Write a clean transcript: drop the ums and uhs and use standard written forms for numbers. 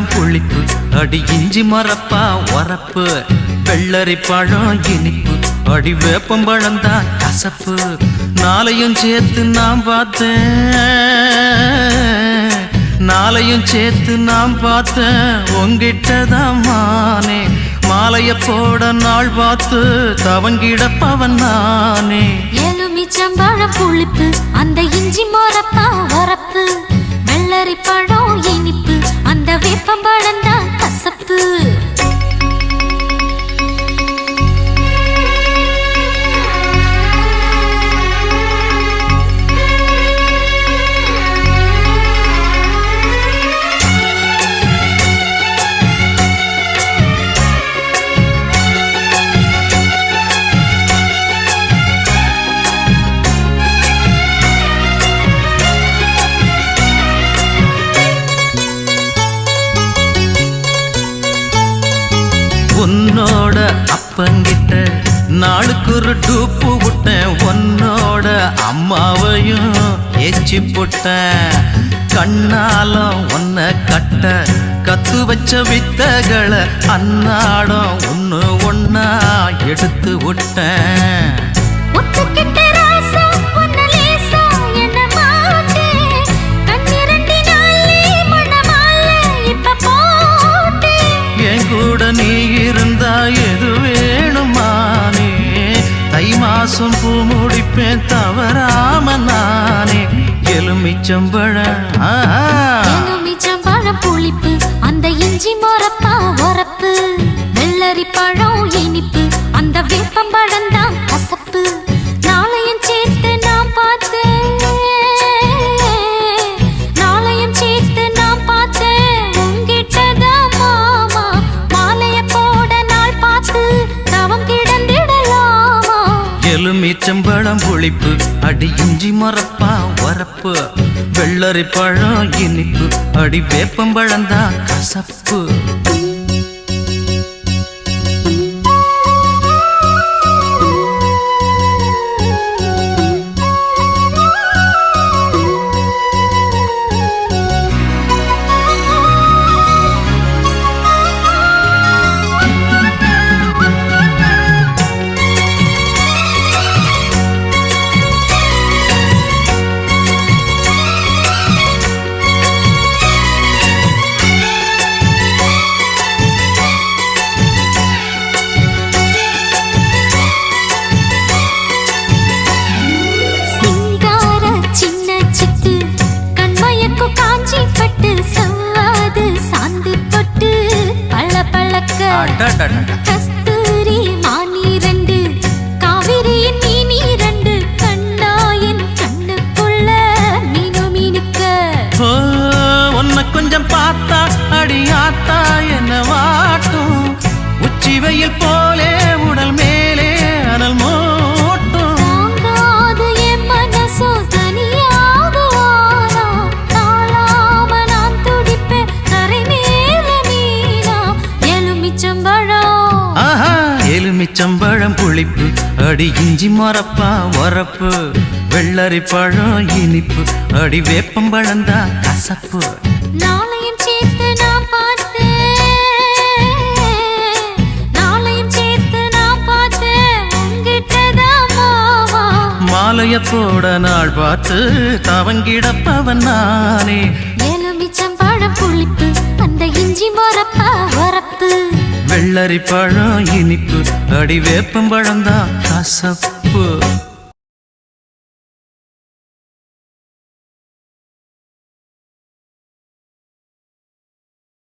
பழம் புளிப்பு அடி இஞ்சி மரப்பா உரப்பு வெள்ளரி பழம் இனிப்பு அடி வேப்பம்பழம் தான் கசப்பு நாளையும் சேர்த்து நான் பார்த்தேன் உங்கிட்டதான் மானே மாலைய போட நாள் பார்த்து தவங்கிடப்பவன் நானே எலுமிச்சம்பழம் புளிப்பு அந்த இஞ்சி மரப்பா உரப்பு வெள்ளரி பழம் இனிப்பு அந்த வேப்பம்பழம் தான் கசப்பு உன்னோட அப்பங்கிட்ட நாளுக்கு ஒரு டூப்பு விட்டேன் உன்னோட அம்மாவையும் ஏச்சி போட்டேன் கண்ணாலம் உன்னை கத்து வச்ச வித்தகளை அன்னாடம் ஒன்று ஒன்னா எடுத்து விட்டேன் கூட நீ இருந்தா எது வேணுமானே தை மாசம் பூ முடிப்பேன் தவறாம நானே எலுமிச்சம்பழம் புளிப்பு அந்த இஞ்சி மரப்பா உரப்பு வெள்ளரி பழம் இனிப்பு அந்த வேப்பம்பழம் தான் கசப்பு நாளையும் சேர்த்து நான் பார்த்தேன் உங்கிட்டதான் மாமா மாலைய போட நாள் பார்த்து தவம் கிடந்திடலாமா எலுமிச்சம்பழம் புளிப்பு அடி இஞ்சி மரப்பா உரப்பு வெள்ளரி பழம் இனிப்பு அடி வேப்பம்பழம் தான் கசப்பு கஸ்தூரி மானி ரெண்டு காவிரியின் மீனி ரெண்டு கண்ணாயின் கண்ணுக்குள்ள மீனுக்க உன்னை கொஞ்சம் பார்த்தா அடியாத்தா என்ன வாட்டும் உச்சி வெயில் போலே உடல் மேலே அனல் மூட்டும் தாங்காது என் மனசோ தனியாகுவானா தாழாம நான் துடிப்பேன் கரை மேல மீனா எலுமிச்சம்பழம் புளிப்பு அடி இஞ்சி மரப்பா உரப்பு வெள்ளரி பழம் இனிப்பு அடி வேப்பம்பழம் தான் கசப்பு நாளையும் சேர்த்து நான் பார்த்தேன் உங்கிட்டதான் மாமா மாலைய போட நாள் பார்த்து தவங்கிடப்பவன் நானே எலுமிச்சம்பழம் புளிப்பு அந்த இஞ்சி மரப்பா உரப்பு வெள்ளரி பழம் இனிப்பு அடி வேப்பம்பழம் தான் கசப்பு